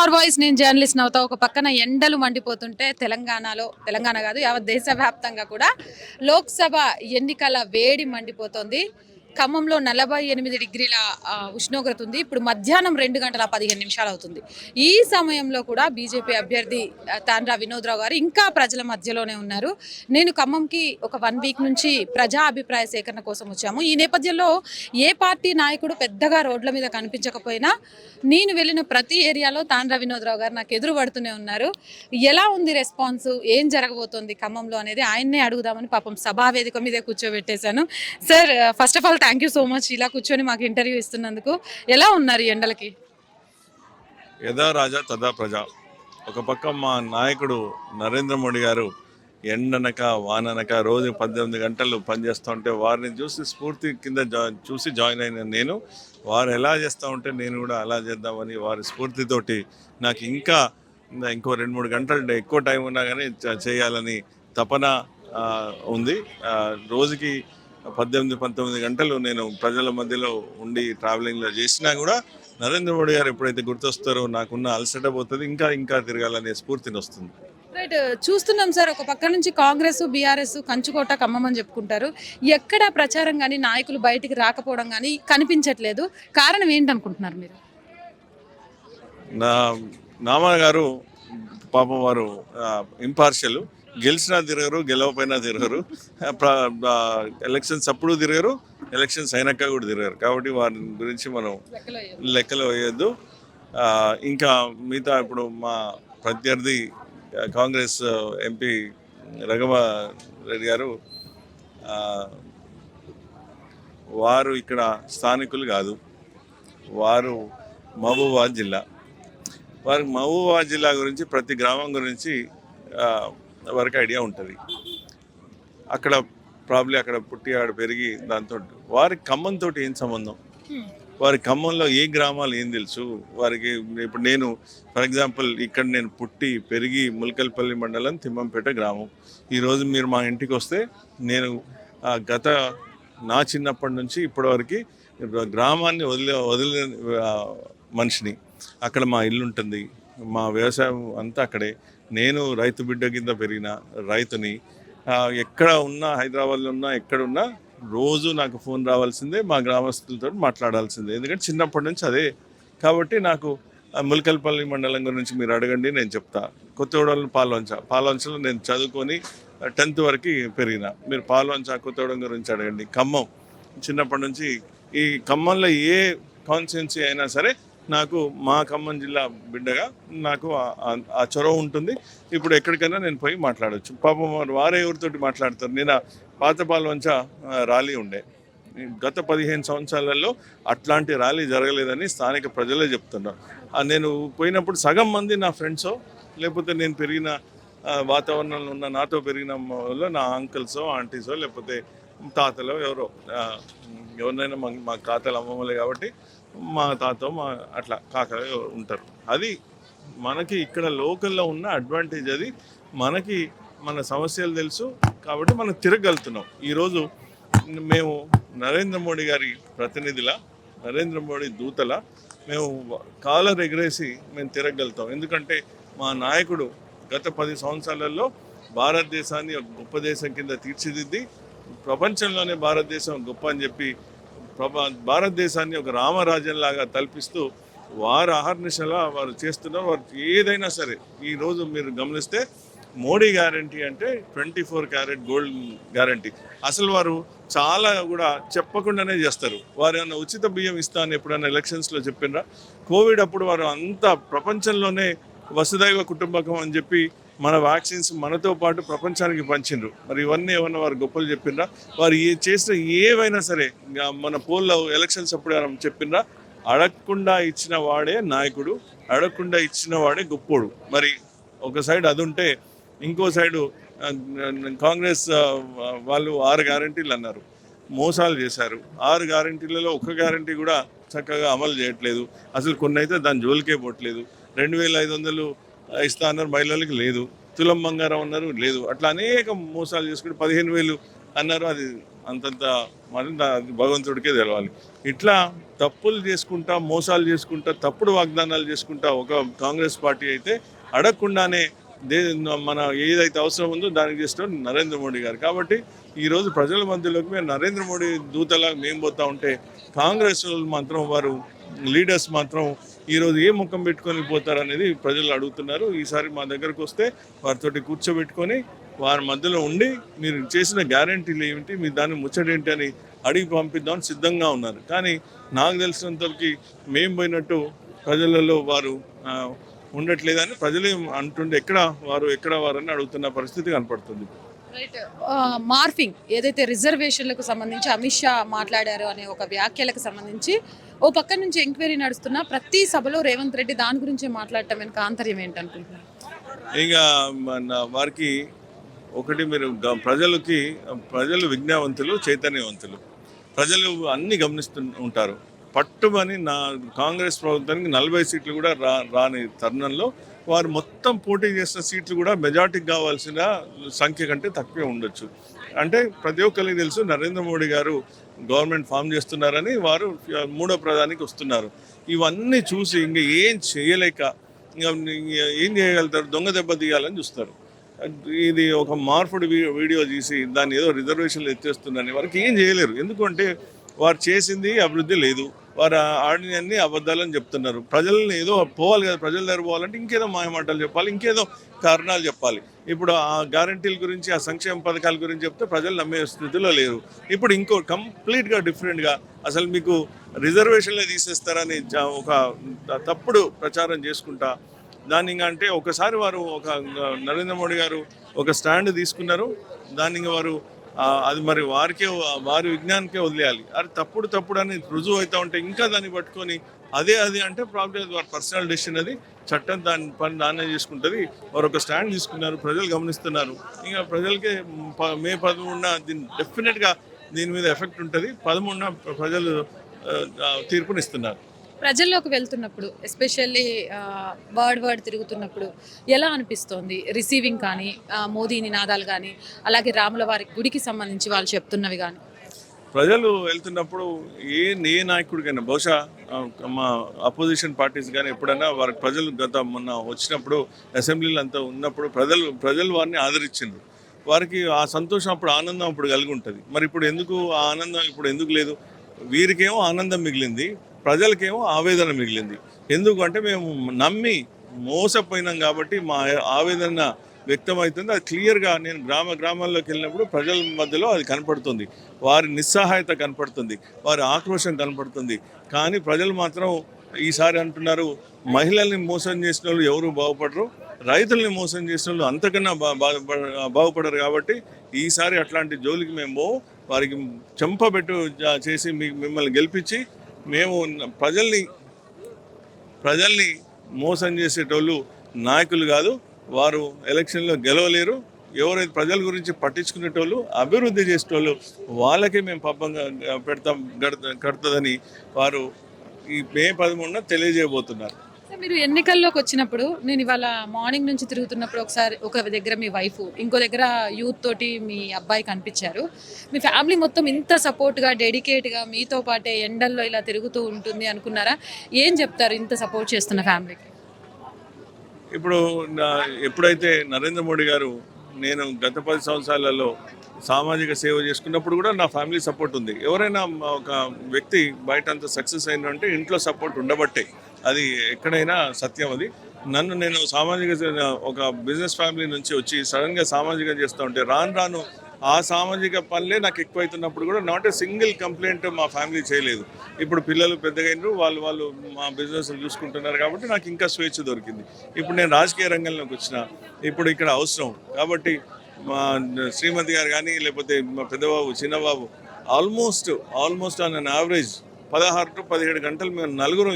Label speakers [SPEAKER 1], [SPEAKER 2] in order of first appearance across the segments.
[SPEAKER 1] Star voice నేను journalist నవ్వుతా. ఒక పక్కన ఎండలు మండిపోతుంటే తెలంగాణ కాదు యావత్ దేశవ్యాప్తంగా కూడా లోక్సభ ఎన్నికల వేడి మండిపోతోంది. ఖమ్మంలో 48 డిగ్రీల ఉష్ణోగ్రత ఉంది. ఇప్పుడు మధ్యాహ్నం 2 గంటల 15 నిమిషాలు అవుతుంది. ఈ సమయంలో కూడా బీజేపీ అభ్యర్థి తాండ్రా వినోద్రావు గారు ఇంకా ప్రజల మధ్యలోనే ఉన్నారు. నేను ఖమ్మంకి ఒక 1 వీక్ నుంచి ప్రజా అభిప్రాయ సేకరణ కోసం వచ్చాము. ఈ నేపథ్యంలో ఏ పార్టీ నాయకుడు పెద్దగా రోడ్ల మీద కనిపించకపోయినా నేను వెళ్ళిన ప్రతి ఏరియాలో తాండ్రా వినోద్రావు గారు నాకు ఎదురు పడుతూనే ఉన్నారు. ఎలా ఉంది రెస్పాన్స్, ఏం జరగబోతోంది ఖమ్మంలో అనేది ఆయన్నే అడుగుదామని పాపం సభా వేదిక మీదే కూర్చోబెట్టేశాను. Sir, first of all thank you so much ఇలా కూర్చొని మాకు ఇంటర్వ్యూ ఇస్తున్నందుకు. ఎలా ఉన్నారు ఈ ఎండలకి?
[SPEAKER 2] యథా రాజా తదా ప్రజ. ఒక పక్క మా నాయకుడు నరేంద్ర మోడీ గారు ఎండనక వాననక రోజు 18 గంటలు పనిచేస్తూ ఉంటే వారిని చూసి స్ఫూర్తి కింద చూసి జాయిన్ అయిన నేను, వారు ఎలా చేస్తూ ఉంటే నేను కూడా అలా చేద్దామని వారి స్ఫూర్తితోటి నాకు ఇంకో 2-3 గంటలు ఎక్కువ టైం ఉన్నా కానీ చేయాలని తపన ఉంది. రోజుకి 18-19 గంటలు నేను ప్రజల మధ్యలో ఉండి ట్రావెలింగ్లో చేసినా కూడా నరేంద్ర మోడీ గారు ఎప్పుడైతే గుర్తొస్తారో నాకున్న అలసట పోతుంది, ఇంకా తిరగాలనే స్ఫూర్తిని వస్తుంది.
[SPEAKER 1] రైట్, చూస్తున్నాం సార్. ఒక పక్క నుంచి కాంగ్రెస్, బీఆర్ఎస్ కంచుకోట ఖమ్మం అని చెప్పుకుంటారు. ఎక్కడ ప్రచారం కానీ నాయకులు బయటికి రాకపోవడం కానీ కనిపించట్లేదు. కారణం ఏంటనుకుంటున్నారు మీరు?
[SPEAKER 2] నా నామా గారు పాపం వారు ఇంపార్షియల్, గెలిచినా తిరగరు, గెలవపోయినా తిరగరు, ఎలక్షన్స్ అప్పుడు తిరగరు, ఎలక్షన్స్ అయినాక కూడా తిరగరు. కాబట్టి వారి గురించి మనం లెక్కలో వేయద్దు. ఇంకా మిగతా ఇప్పుడు మా ప్రత్యర్థి కాంగ్రెస్ ఎంపీ రఘుమారెడ్డి గారు, వారు ఇక్కడ స్థానికులు కాదు, వారు మహబూబాబాద్ జిల్లా. వారికి మహబూబాబాద్ జిల్లా గురించి, ప్రతి గ్రామం గురించి వారికి ఐడియా ఉంటుంది. అక్కడ అక్కడ పుట్టి ఆడ పెరిగి దాంతో వారికి ఖమ్మంతో ఏం సంబంధం? వారి ఖమ్మంలో ఏ గ్రామాలు ఏం తెలుసు వారికి? ఇప్పుడు నేను ఫర్ ఎగ్జాంపుల్ ఇక్కడ నేను పుట్టి పెరిగి ములకల్పల్లి మండలం తిమ్మంపేట గ్రామం. ఈరోజు మీరు మా ఇంటికి వస్తే నేను నా చిన్నప్పటి నుంచి ఇప్పటివరకు గ్రామాన్ని వదిలే మనిషిని. అక్కడ మా ఇల్లు ఉంటుంది, మా వ్యవసాయం అంతా అక్కడే. నేను రైతు బిడ్డ కింద పెరిగిన రైతుని. ఎక్కడ ఉన్నా, హైదరాబాద్లో ఉన్నా, ఎక్కడున్నా రోజు నాకు ఫోన్ రావాల్సిందే, మా గ్రామస్తులతో మాట్లాడాల్సిందే. ఎందుకంటే చిన్నప్పటి నుంచి అదే. కాబట్టి నాకు ములకల్పల్లి మండలం గురించి మీరు అడగండి, నేను చెప్తా. కొత్తగూడెం పాల్వంచలో నేను చదువుకొని 10th వరకు పెరిగిన. మీరు కొత్తగూడెం గురించి అడగండి. ఖమ్మం చిన్నప్పటి నుంచి, ఈ ఖమ్మంలో ఏ కాన్స్టిట్యున్సీ అయినా సరే నాకు మా ఖమ్మం జిల్లా బిడ్డగా నాకు ఆ చొరవ ఉంటుంది. ఇప్పుడు ఎక్కడికైనా నేను పోయి మాట్లాడవచ్చు. పాపం వారే ఎవరితోటి మాట్లాడతారు? నేను పాత పాల్వంచ ర్యాలీ ఉండే, గత 15 సంవత్సరాలలో అట్లాంటి ర్యాలీ జరగలేదని స్థానిక ప్రజలే చెప్తున్నారు. నేను పోయినప్పుడు సగం మంది నా ఫ్రెండ్సో, లేకపోతే నేను పెరిగిన వాతావరణంలో ఉన్న నాతో పెరిగిన వాళ్ళు నా అంకుల్సో, ఆంటీసో, లేకపోతే తాతలో ఎవరినైనా మా తాతలు అమ్మమ్మలే కాబట్టి మా తాత అట్లా కాకలే ఉంటారు. అది మనకి ఇక్కడ లోకల్లో ఉన్న అడ్వాంటేజ్. అది మనకి మన సమస్యలు తెలుసు కాబట్టి మనం తిరగలుగుతున్నాం. ఈరోజు మేము నరేంద్ర మోడీ గారి ప్రతినిధిలా, నరేంద్ర మోడీ దూతలా మేము కాలర్ ఎగరేసి మేము తిరగలుగుతాం. ఎందుకంటే మా నాయకుడు గత 10 సంవత్సరాలలో భారతదేశాన్ని ఒక గొప్ప దేశం కింద తీర్చిదిద్ది, ప్రపంచంలోనే భారతదేశం గొప్ప అని చెప్పి భారతదేశాన్ని ఒక రామరాజ్యంలాగా తలపిస్తూ వారు అహర్నిశలా వారు చేస్తున్నారు. వారు ఏదైనా సరే, ఈరోజు మీరు గమనిస్తే మోడీ గ్యారంటీ అంటే 24 క్యారెట్ గోల్డ్ గ్యారంటీ. అసలు వారు చాలా కూడా చెప్పకుండానే చేస్తారు. వారు ఏమన్నా ఉచిత బియ్యం ఇస్తాను ఎప్పుడైనా ఎలక్షన్స్లో చెప్పినరా? కోవిడ్ అప్పుడు వారు అంతా ప్రపంచంలోనే వసుదైవ కుటుంబకం అని చెప్పి మన వ్యాక్సిన్స్ మనతో పాటు ప్రపంచానికి పంచిండ్రు. మరి ఇవన్నీ ఏమన్నా వారు గొప్పలు చెప్పినరా? వారు చేసిన ఏవైనా సరే మన పోల్లో ఎలక్షన్స్ అప్పుడు ఏమైనా చెప్పినరా? అడగకుండా ఇచ్చిన వాడే నాయకుడు, అడగకుండా ఇచ్చిన వాడే గొప్పోడు. మరి ఒక సైడ్ అది ఉంటే, ఇంకో సైడు కాంగ్రెస్ వాళ్ళు 6 గ్యారంటీలు అన్నారు, మోసాలు చేశారు. 6 గ్యారంటీలలో ఒక్క గ్యారంటీ కూడా చక్కగా అమలు చేయట్లేదు. అసలు కొన్ని అయితే దాని జోలికే పోవట్లేదు. 2500 ఇస్తా అన్నారు, మహిళలకు లేదు. తులం బంగారం అన్నారు, లేదు. అట్లా అనేక మోసాలు చేసుకుంటే 15,000 అన్నారు, అది అంతంత మరి అది భగవంతుడికే తెలవాలి. ఇట్లా తప్పులు చేసుకుంటా, మోసాలు చేసుకుంటా, తప్పుడు వాగ్దానాలు చేసుకుంటా ఒక కాంగ్రెస్ పార్టీ అయితే అడగకుండానే దే మన ఏదైతే అవసరం ఉందో దానికి చేసిన నరేంద్ర మోడీ గారు. కాబట్టి ఈరోజు ప్రజల మధ్యలోకి మేము నరేంద్ర మోడీ దూతలా మేము పోతా ఉంటే కాంగ్రెస్ వాళ్ళు మాత్రం వారు లీడర్స్ మాత్రం ఈరోజు ఏ ముఖం పెట్టుకొని పోతారనేది ప్రజలు అడుగుతున్నారు. ఈసారి మా దగ్గరకు వస్తే వారితోటి కూర్చోబెట్టుకొని వారి మధ్యలో ఉండి మీరు చేసిన గ్యారంటీలు ఏమిటి, మీ దాని ముచ్చటేంటి అని అడిగి పంపిద్దామని సిద్ధంగా ఉన్నారు. కానీ నాకు తెలిసినంతవరకు మేము పోయినట్టు ప్రజలలో వారు ఉండట్లేదని ప్రజలే అంటుండే ఎక్కడ వారని అడుగుతున్న పరిస్థితి కనపడుతుంది.
[SPEAKER 1] రైట్. మార్ఫింగ్ ఏదైతే రిజర్వేషన్లకు సంబంధించి అమిత్ షా మాట్లాడారు అనే ఒక వ్యాఖ్యలకు సంబంధించి ఓ పక్క నుంచి ఎంక్వైరీ నడుస్తున్నా ప్రతి సభలో రేవంత్ రెడ్డి దాని గురించే మాట్లాడటం వెనుక ఆంతర్యం ఏంటనుకుంటున్నారు?
[SPEAKER 2] ఇక వారికి ఒకటి మీరు ప్రజలు విజ్ఞావంతులు, చైతన్యవంతులు. ప్రజలు అన్ని గమనిస్తూ ఉంటారు. పట్టుమని కాంగ్రెస్ ప్రభుత్వానికి 40 సీట్లు కూడా రాని తరుణంలో వారు మొత్తం పోటీ చేసిన సీట్లు కూడా మెజార్టీకి కావాల్సిన సంఖ్య కంటే తక్కువే ఉండొచ్చు. అంటే ప్రతి ఒక్కరికి తెలుసు నరేంద్ర మోడీ గారు గవర్నమెంట్ ఫామ్ చేస్తున్నారని, వారు 3వ ప్రధానికి వస్తున్నారు. ఇవన్నీ చూసి ఇంకా ఏం చేయలేక ఏం చేయగలుగుతారు, దొంగ దెబ్బ తీయాలని చూస్తారు. ఇది ఒక మార్పుడు వీడియో తీసి దాన్ని ఏదో రిజర్వేషన్లు ఎత్తేస్తుందని వారికి ఏం చేయలేరు. ఎందుకంటే వారు చేసింది అభివృద్ధి లేదు, వారు ఆడినన్ని అబద్ధాలని చెప్తున్నారు. ప్రజల్ని ఏదో పోవాలి కదా, ప్రజల దగ్గర పోవాలంటే ఇంకేదో మాయమాటలు చెప్పాలి, ఇంకేదో కారణాలు చెప్పాలి. ఇప్పుడు ఆ గ్యారంటీల గురించి, ఆ సంక్షేమ పథకాల గురించి చెప్తే ప్రజలు నమ్మే స్థితిలో లేరు. ఇప్పుడు ఇంకో కంప్లీట్గా డిఫరెంట్గా అసలు మీకు రిజర్వేషన్లే తీసేస్తారని ఒక తప్పుడు ప్రచారం చేసుకుంటా దాన్ని ఇంకా అంటే ఒకసారి వారు నరేంద్ర మోడీ గారు ఒక స్టాండ్ తీసుకున్నారు. దాన్ని ఇంకా వారు అది మరి వారి విజ్ఞానికే వదిలేయాలి. అది తప్పుడు అని రుజువు అవుతా ఉంటే ఇంకా దాన్ని పట్టుకొని అది అంటే ప్రాబ్లం వారి పర్సనల్ డెసిషన్, అది చట్టం దాని పని దాన్నే చేసుకుంటుంది. వారు ఒక స్టాండ్ తీసుకున్నారు, ప్రజలు గమనిస్తున్నారు. ఇంకా ప్రజలకి మే 13న డెఫినెట్గా దీని మీద ఎఫెక్ట్ ఉంటుంది. 13న ప్రజలు తీర్పునిస్తున్నారు.
[SPEAKER 1] ప్రజల్లోకి వెళ్తున్నప్పుడు ఎస్పెషల్లీ వర్డ్ తిరుగుతున్నప్పుడు ఎలా అనిపిస్తోంది? రిసీవింగ్ కానీ, మోదీ నినాదాలు కానీ, అలాగే రాముల వారి గుడికి సంబంధించి వాళ్ళు చెప్తున్నవి కానీ.
[SPEAKER 2] ప్రజలు వెళ్తున్నప్పుడు ఏ నాయకుడికైనా బహుశా మా అపోజిషన్ పార్టీస్ కానీ ఎప్పుడైనా వారికి ప్రజలు మొన్న వచ్చినప్పుడు అసెంబ్లీలో అంతా ఉన్నప్పుడు ప్రజలు వారిని ఆదరించిండ్రు. వారికి ఆ సంతోషం అప్పుడు, ఆనందం అప్పుడు కలిగి ఉంటుంది. మరి ఇప్పుడు ఎందుకు ఆ ఆనందం ఇప్పుడు ఎందుకు లేదు? వీరికేమో ఆనందం మిగిలింది, ప్రజలకేమో ఆవేదన మిగిలింది. ఎందుకంటే మేము నమ్మి మోసపోయినాం కాబట్టి మా ఆవేదన వ్యక్తమవుతుంది. అది క్లియర్గా నేను గ్రామాల్లోకి వెళ్ళినప్పుడు ప్రజల మధ్యలో అది కనపడుతుంది. వారి నిస్సహాయత కనపడుతుంది, వారి ఆక్రోశం కనపడుతుంది. కానీ ప్రజలు మాత్రం ఈసారి అంటున్నారు, మహిళల్ని మోసం చేసిన వాళ్ళు ఎవరు బాగుపడరు, రైతుల్ని మోసం చేసిన వాళ్ళు అంతకన్నా బాగుపడరు. కాబట్టి ఈసారి అట్లాంటి జోలికి మేము వారికి చెంపబెట్టు చేసి మిమ్మల్ని గెలిపించి మేము ప్రజల్ని మోసం చేసేటోళ్ళు నాయకులు కాదు, వారు ఎలక్షన్లో గెలవలేరు. ఎవరైతే ప్రజల గురించి పట్టించుకునేటోళ్ళు, అభివృద్ధి చేసేటోళ్ళు వాళ్ళకే మేము పబ్బంగా కడుతుందని వారు ఈ మే 13న తెలియజేయబోతున్నారు.
[SPEAKER 1] మీరు ఎన్నికల్లోకి వచ్చినప్పుడు, నేను ఇవాళ మార్నింగ్ నుంచి తిరుగుతున్నప్పుడు ఒక దగ్గర మీ వైఫ్, ఇంకో దగ్గర యూత్ తోటి మీ అబ్బాయి కనిపించారు. మీ ఫ్యామిలీ మొత్తం ఇంత సపోర్ట్గా, డెడికేట్గా మీతో పాటే ఎండల్లో ఇలా తిరుగుతూ ఉంటుంది అనుకున్నారా? ఏం చెప్తారు ఇంత సపోర్ట్ చేస్తున్న ఫ్యామిలీకి?
[SPEAKER 2] ఇప్పుడు ఎప్పుడైతే నరేంద్ర మోడీ గారు, నేను గత 10 సంవత్సరాలలో సామాజిక సేవ చేసుకున్నప్పుడు కూడా నా ఫ్యామిలీ సపోర్ట్ ఉంది. ఎవరైనా ఒక వ్యక్తి బయట అంత సక్సెస్ అయినంటే ఇంట్లో సపోర్ట్ ఉండబట్టే, అది ఎక్కడైనా సత్యం. అది నేను ఒక బిజినెస్ ఫ్యామిలీ నుంచి వచ్చి సడన్గా సామాజికం చేస్తూ ఉంటే రాను ఆ సామాజిక పనులే నాకు ఎక్కువైతున్నప్పుడు కూడా నాట్ ఏ సింగిల్ కంప్లైంట్ మా ఫ్యామిలీ చేయలేదు. ఇప్పుడు పిల్లలు పెద్దగైనరు, వాళ్ళు మా బిజినెస్ చూసుకుంటున్నారు కాబట్టి నాకు ఇంకా స్వేచ్ఛ దొరికింది. ఇప్పుడు నేను రాజకీయ రంగంలోకి వచ్చిన, ఇప్పుడు ఇక్కడ అవసరం కాబట్టి మా శ్రీమతి గారు కానీ లేకపోతే మా పెద్దబాబు చిన్నబాబు almost on an average 16 to 17 గంటలు మేము నలుగురు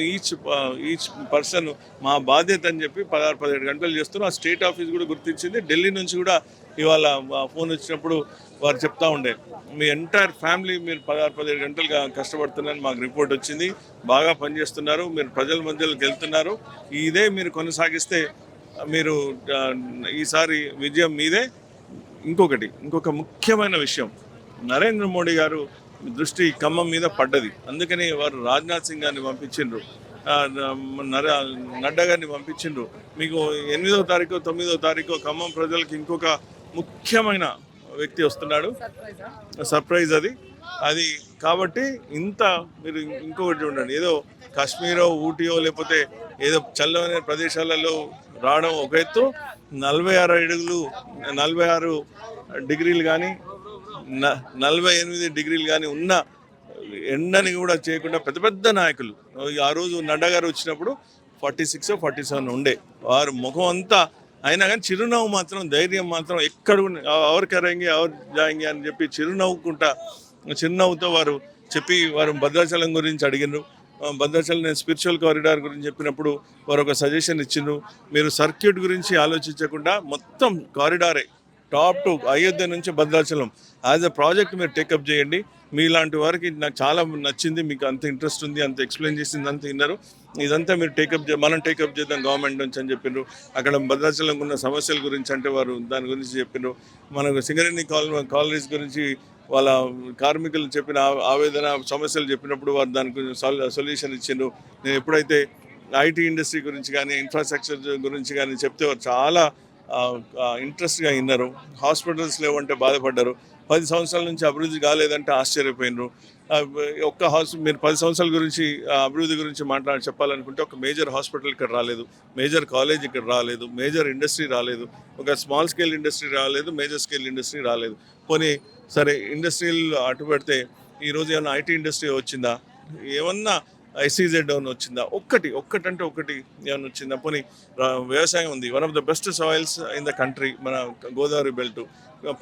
[SPEAKER 2] ఈచ్ పర్సన్ మా బాధ్యత అని చెప్పి 16-17 గంటలు చేస్తున్నాం. ఆ స్టేట్ ఆఫీస్ కూడా గుర్తించింది. ఢిల్లీ నుంచి కూడా ఇవాళ ఫోన్ వచ్చినప్పుడు వారు చెప్తా ఉండే, మీ ఎంటైర్ ఫ్యామిలీ మీరు 16-17 గంటలుగా కష్టపడుతున్నారని మాకు రిపోర్ట్ వచ్చింది. బాగా పనిచేస్తున్నారు, మీరు ప్రజల మధ్యలోకి వెళ్తున్నారు. ఇదే మీరు కొనసాగిస్తే మీరు ఈసారి విజయం మీదే. ఇంకొక ముఖ్యమైన విషయం, నరేంద్ర మోడీ గారు దృష్టి ఖమ్మం మీద పడ్డది. అందుకని వారు రాజ్నాథ్ సింగ్ గారిని పంపించిండ్రు, నడ్డా గారిని పంపించిండ్రు. మీకు 8వ తారీఖు 9వ తారీఖు ఖమ్మం ప్రజలకు ఇంకొక ముఖ్యమైన వ్యక్తి వస్తున్నాడు. సర్ప్రైజ్ అది అది కాబట్టి ఇంత మీరు ఇంకొకటి చూడండి, ఏదో కాశ్మీరో ఊటీయో లేకపోతే ఏదో చల్లమైన ప్రదేశాలలో రావడం ఒక ఎత్తు, 46 అడుగులు 46 డిగ్రీలు కానీ 48 డిగ్రీలు కానీ ఉన్న ఎండని కూడా చేయకుండా పెద్ద పెద్ద నాయకులు, ఆ రోజు నడ్డా గారు వచ్చినప్పుడు 46 47 ఉండే వారు ముఖం అంతా, అయినా కానీ చిరునవ్వు మాత్రం, ధైర్యం మాత్రం ఎక్కడ ఎవరు కరేంగి ఎవరు జాయింగి అని చెప్పి చిరునవ్వుతో వారు చెప్పి వారు భద్రాచలం గురించి అడిగినారు. భద్రాచలం నేను స్పిరిచువల్ కారిడార్ గురించి చెప్పినప్పుడు వారు ఒక సజెషన్ ఇచ్చిండ్రు, మీరు సర్క్యూట్ గురించి ఆలోచించకుండా మొత్తం కారిడారే టాప్ టు అయోధ్య నుంచి భద్రాచలం యాజ్ అ ప్రాజెక్ట్ మీరు టేకప్ చేయండి. మీలాంటి వారికి నాకు చాలా నచ్చింది, మీకు అంత ఇంట్రెస్ట్ ఉంది, అంత ఎక్స్ప్లెయిన్ చేసింది అంత విన్నారు, ఇదంతా మీరు మనం టేకప్ చేద్దాం గవర్నమెంట్ నుంచి అని చెప్పిండ్రు. అక్కడ భద్రాచలం ఉన్న సమస్యల గురించి అంటే వారు దాని గురించి చెప్పిండ్రు. మనకు సింగరేణి కాలనీస్ గురించి వాళ్ళ కార్మికులు చెప్పిన ఆవేదన సమస్యలు చెప్పినప్పుడు వారు దాని గురించి సొల్యూషన్ ఇచ్చిండ్రు. నేను ఎప్పుడైతే ఐటీ ఇండస్ట్రీ గురించి కానీ ఇన్ఫ్రాస్ట్రక్చర్ గురించి కానీ చెప్తే వారు చాలా ఇంట్రెస్ట్గా విన్నారు. హాస్పిటల్స్ లేవంటే బాధపడ్డారు. 10 సంవత్సరాల నుంచి అభివృద్ధి కాలేదంటే ఆశ్చర్యపోయినారు. మీరు 10 సంవత్సరాల గురించి అభివృద్ధి గురించి చెప్పాలనుకుంటే ఒక మేజర్ హాస్పిటల్ ఇక్కడ రాలేదు, మేజర్ కాలేజ్ ఇక్కడ రాలేదు, మేజర్ ఇండస్ట్రీ రాలేదు, ఒక స్మాల్ స్కేల్ ఇండస్ట్రీ రాలేదు, మేజర్ స్కేల్ ఇండస్ట్రీ రాలేదు. పోనీ సరే ఇండస్ట్రియల్ అటు పెడితే ఈరోజు ఏమన్నా ఐటీ ఇండస్ట్రీ వచ్చిందా, ఏమన్నా ఐసీజెడ్ ఏమైనా వచ్చిందా, ఒక్కటంటే ఒకటి ఏమైనా వచ్చిందా? పోనీ వ్యవసాయం ఉంది, one of the best soils in the country మన గోదావరి బెల్ట్.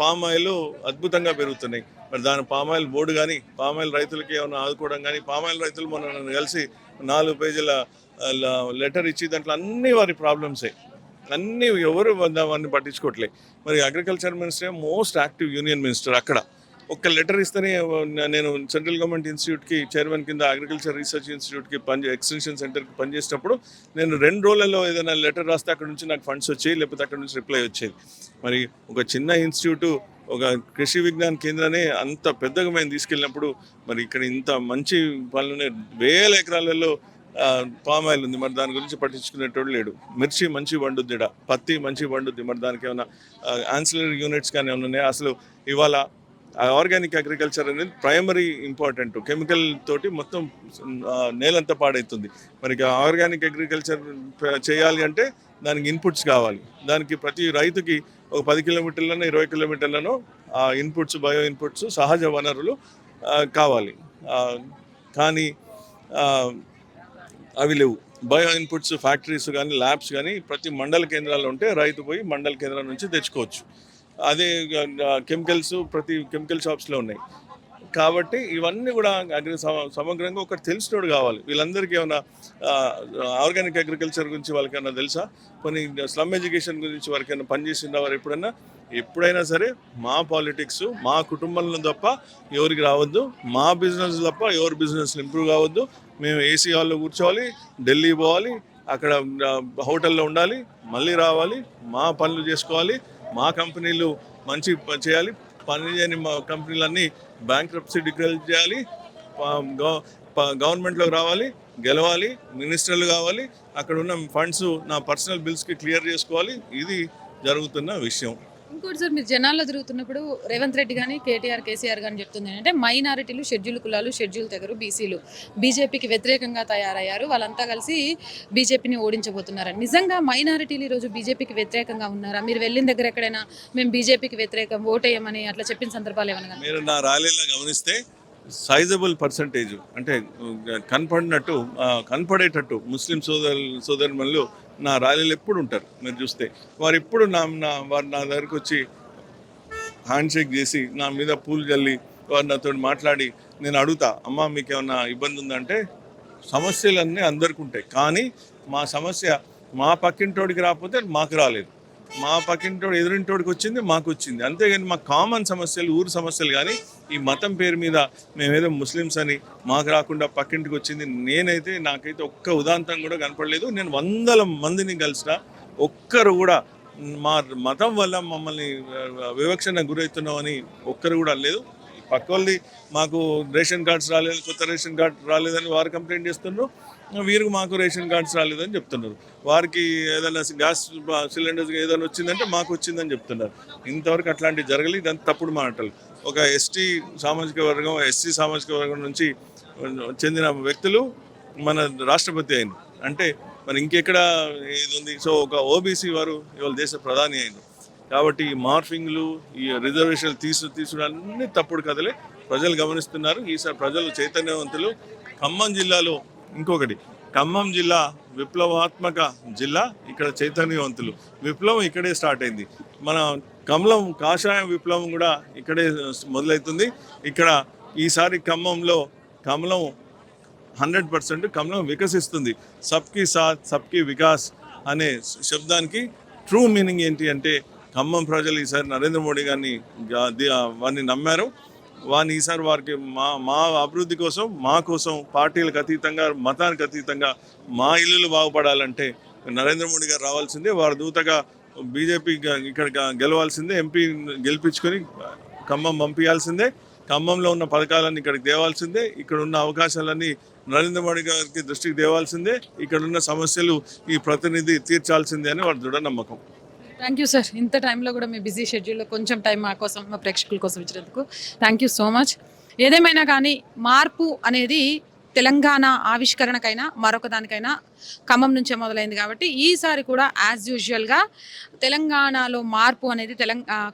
[SPEAKER 2] పామ్ ఆయిల్ అద్భుతంగా పెరుగుతున్నాయి. మరి దాని పామ్ ఆయిల్ బోర్డు కానీ పామ్ ఆయిల్ రైతులకి ఏమైనా ఆదుకోవడం కానీ, పామ్ ఆయిల్ రైతులు మొన్న నన్ను కలిసి 4 పేజీల లెటర్ ఇచ్చి దాంట్లో అన్ని వారి ప్రాబ్లమ్సే, అన్నీ ఎవరు అవన్నీ పట్టించుకోవట్లే. మరి agriculture minister most active union minister, అక్కడ ఒక్క లెటర్ ఇస్తేనే నేను సెంట్రల్ గవర్నమెంట్ ఇన్స్టిట్యూట్కి చైర్మన్ కింద అగ్రికల్చర్ రీసెర్చ్ ఇన్స్టిట్యూట్కి ఎక్స్టెన్షన్ సెంటర్కి పనిచేసినప్పుడు నేను 2 రోజులలో ఏదైనా లెటర్ రాస్తే అక్కడ నుంచి నాకు ఫండ్స్ వచ్చేవి, లేకపోతే అక్కడ నుంచి రిప్లై వచ్చేది. మరి ఒక చిన్న ఇన్స్టిట్యూటు, ఒక కృషి విజ్ఞాన కేంద్రాన్ని అంత పెద్దగా మేము తీసుకెళ్ళినప్పుడు మరి ఇక్కడ ఇంత మంచి పనులు 1000 ఎకరాలలో పామ్ ఆయిల్ ఉంది, మరి దాని గురించి పట్టించుకునేటోడు లేడు. మిర్చి మంచి వండుద్ది, పత్తి మంచి వండుద్ది, మరి దానికి ఏమైనా ఆన్సిలరీ యూనిట్స్ కానీ ఏమైనా ఉన్నాయి? అసలు ఇవాళ ఆర్గానిక్ అగ్రికల్చర్ అనేది ప్రైమరీ ఇంపార్టెంట్. కెమికల్ తోటి మొత్తం నేలంతా పాడవుతుంది. మరి ఆర్గానిక్ అగ్రికల్చర్ చేయాలి అంటే దానికి ఇన్పుట్స్ కావాలి. దానికి ప్రతి రైతుకి ఒక 10 కిలోమీటర్లను 20 కిలోమీటర్లను ఆ ఇన్పుట్స్, బయో ఇన్పుట్స్, సహజ వనరులు కావాలి. కానీ అవి లేవు. బయో ఇన్పుట్స్ ఫ్యాక్టరీస్ కానీ ల్యాబ్స్ కానీ ప్రతి మండల కేంద్రాల్లో ఉంటే రైతు పోయి మండల కేంద్రం నుంచి తెచ్చుకోవచ్చు. అదే కెమికల్స్ ప్రతి కెమికల్ షాప్స్లో ఉన్నాయి. కాబట్టి ఇవన్నీ కూడా సమగ్రంగా ఒకటి తెలిసినోడు కావాలి. వీళ్ళందరికీ ఏమైనా ఆర్గానిక్ అగ్రికల్చర్ గురించి వాళ్ళకి ఏమైనా తెలుసా? కొన్ని స్లమ్ ఎడ్యుకేషన్ గురించి వారికి ఏమైనా పనిచేసిందా వారు ఎప్పుడైనా సరే? మా పాలిటిక్స్ మా కుటుంబంలో తప్ప ఎవరికి రావద్దు, మా బిజినెస్ తప్ప ఎవరి బిజినెస్లు ఇంప్రూవ్ కావద్దు. మేము ఏసీ హాల్లో కూర్చోవాలి, ఢిల్లీ పోవాలి, అక్కడ హోటల్లో ఉండాలి, మళ్ళీ రావాలి, మా పనులు చేసుకోవాలి, మా కంపెనీలు మంచి చేయాలి, పని చేయని మా కంపెనీలన్నీ బ్యాంక్రప్సీ డిక్లేర్ చేయాలి, గవర్నమెంట్లోకి రావాలి, గెలవాలి, మినిస్టర్లు కావాలి, అక్కడ ఉన్న ఫండ్స్ నా పర్సనల్ బిల్స్కి క్లియర్ చేసుకోవాలి. ఇది జరుగుతున్న విషయం.
[SPEAKER 1] ఇంకోటి సార్, మీరు జనాల్లో తిరుగుతున్నప్పుడు రేవంత్ రెడ్డి కానీ కేసీఆర్ కానీ చెప్తుంది ఏంటంటే మైనారిటీలు, షెడ్యూల్ కులాలు, షెడ్యూల్ తెగరు, బీసీలు బీజేపీకి వ్యతిరేకంగా తయారయ్యారు, వాళ్ళంతా కలిసి బీజేపీని ఓడించబోతున్నారని. నిజంగా మైనారిటీలు ఈరోజు బీజేపీకి వ్యతిరేకంగా ఉన్నారా? మీరు వెళ్ళిన దగ్గర ఎక్కడైనా మేము బీజేపీకి వ్యతిరేకం ఓటేయమని అట్లా చెప్పిన సందర్భాలు ఏమన్నా?
[SPEAKER 2] మీరు నా ర్యాలీలో గమనిస్తే సైజబుల్ పర్సంటేజ్ అంటే కనపడేటట్టు ముస్లిం సోదరులు నా ర్యాలీలు ఎప్పుడు ఉంటారు. మీరు చూస్తే వారు ఎప్పుడు వారు నా దగ్గరకు వచ్చి హ్యాండ్ షేక్ చేసి నా మీద పూలు చల్లి వారు నాతో మాట్లాడి, నేను అడుగుతా, అమ్మ మీకు ఏమన్నా ఇబ్బంది ఉందంటే, సమస్యలన్నీ అందరికీ ఉంటాయి, కానీ మా సమస్య మా పక్కింటోడికి రాకపోతే మాకు రాలేదు, మా పక్కింటోడు ఎదురింటోడికి వచ్చింది మాకు వచ్చింది, అంతేగాని మా కామన్ సమస్యలు, ఊరు సమస్యలు కానీ ఈ మతం పేరు మీద మేమేదో ముస్లిమ్స్ అని మాకు రాకుండా పక్కింటికి వచ్చింది నాకైతే ఒక్క ఉదాంతం కూడా కనపడలేదు. నేను 100 మందిని కలిసిన ఒక్కరు కూడా మా మతం వల్ల మమ్మల్ని వివక్షణ గురవుతున్నామని ఒక్కరు కూడా లేదు. పక్క వాళ్ళది మాకు రేషన్ కార్డ్స్ రాలేదు, కొత్త రేషన్ కార్డ్ రాలేదని వారు కంప్లైంట్ చేస్తున్నారు, వీరికి మాకు రేషన్ కార్డ్స్ రాలేదని చెప్తున్నారు. వారికి ఏదైనా గ్యాస్ సిలిండర్స్ ఏదైనా వచ్చిందంటే మాకు వచ్చిందని చెప్తున్నారు. ఇంతవరకు అట్లాంటివి జరగలేదు. ఇదంతా తప్పుడు మాటలు. ఒక ఎస్టీ సామాజిక వర్గం, ఎస్సీ సామాజిక వర్గం నుంచి చెందిన వ్యక్తులు మన రాష్ట్రపతి అయింది అంటే మరి ఇంకెక్కడ ఇది ఉంది. సో ఒక ఓబీసీ వారు ఇవాళ దేశ ప్రధాని అయింది. కాబట్టి ఈ మార్ఫింగ్లు, ఈ రిజర్వేషన్లు తీసుకురాన్ని తప్పుడు కథలే ప్రజలు గమనిస్తున్నారు. ఈసారి ప్రజలు చైతన్యవంతులు. ఖమ్మం జిల్లాలో ఇంకొకటి, ఖమ్మం జిల్లా విప్లవాత్మక జిల్లా, ఇక్కడ చైతన్యవంతులు. విప్లవం ఇక్కడే స్టార్ట్ అయింది. మన కమలం కాషాయం విప్లవం కూడా ఇక్కడే మొదలవుతుంది. ఇక్కడ ఈసారి ఖమ్మంలో కమలం 100% కమలం వికసిస్తుంది. సబ్కి సాత్ సబ్కి వికాస్ అనే శబ్దానికి ట్రూ మీనింగ్ ఏంటి అంటే ఖమ్మం ప్రజలు ఈసారి నరేంద్ర మోడీ గారిని వారిని నమ్మారు. వారిని ఈసారి వారికి మా అభివృద్ధి కోసం, మా కోసం, పార్టీలకు అతీతంగా, మతానికి అతీతంగా మా ఇల్లులు బాగుపడాలంటే నరేంద్ర మోడీ గారు రావాల్సిందే. వారి దూతగా బీజేపీ ఇక్కడ గెలవాల్సిందే. ఎంపీ గెలిపించుకొని ఖమ్మం పంపించాల్సిందే. ఖమ్మంలో ఉన్న పథకాలన్నీ ఇక్కడికి తేవాల్సిందే. ఇక్కడ ఉన్న అవకాశాలన్నీ నరేంద్ర మోడీ గారికి దృష్టికి తేవాల్సిందే. ఇక్కడ ఉన్న సమస్యలు ఈ ప్రతినిధి తీర్చాల్సిందే అని వారి దృఢ నమ్మకం.
[SPEAKER 1] Thank you sir. ఇంత టైంలో కూడా మీ బిజీ షెడ్యూల్లో కొంచెం టైం మా కోసం, మా ప్రేక్షకుల కోసం ఇచ్చినందుకు థ్యాంక్ యూ సో మచ్. ఏదేమైనా కానీ మార్పు అనేది తెలంగాణ ఆవిష్కరణకైనా మరొక దానికైనా ఖమ్మం నుంచే మొదలైంది కాబట్టి ఈసారి కూడా యాజ్ యూజువల్గా తెలంగాణలో మార్పు అనేది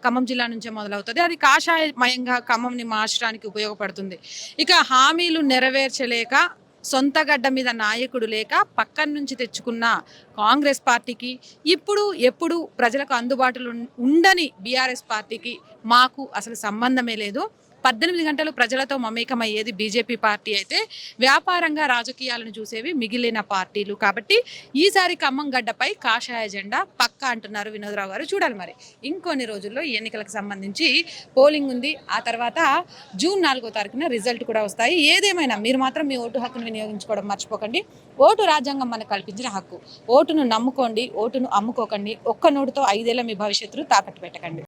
[SPEAKER 1] ఖమ్మం జిల్లా నుంచే మొదలవుతుంది. అది కాషాయమయంగా ఖమ్మంని మార్చడానికి ఉపయోగపడుతుంది. ఇక హామీలు నెరవేర్చలేక, సొంత గడ్డ మీద నాయకుడు లేక పక్కన నుంచి తెచ్చుకున్న కాంగ్రెస్ పార్టీకి, ఎప్పుడు ప్రజలకు అందుబాటులో ఉండని బీఆర్ఎస్ పార్టీకి మాకు అసలు సంబంధమే లేదు. 18 గంటలు ప్రజలతో మమేకమయ్యేది బీజేపీ పార్టీ అయితే వ్యాపారంగా రాజకీయాలను చూసేవి మిగిలిన పార్టీలు. కాబట్టి ఈసారి ఖమ్మం గడ్డపై కాషాయ జెండా పక్కా అంటున్నారు వినోద్రావు గారు. చూడాలి మరి ఇంకొన్ని రోజుల్లో ఈ ఎన్నికలకు సంబంధించి పోలింగ్ ఉంది. ఆ తర్వాత జూన్ 4వ తారీఖున రిజల్ట్ కూడా వస్తాయి. ఏదేమైనా మీరు మాత్రం మీ ఓటు హక్కును వినియోగించుకోవడం మర్చిపోకండి. ఓటు రాజ్యాంగం మనకు కల్పించిన హక్కు. ఓటును నమ్ముకోండి, ఓటును అమ్ముకోకండి. ఒక్క నోటుతో 5 ఏళ్ల మీ భవిష్యత్తును తాకట్టు పెట్టకండి.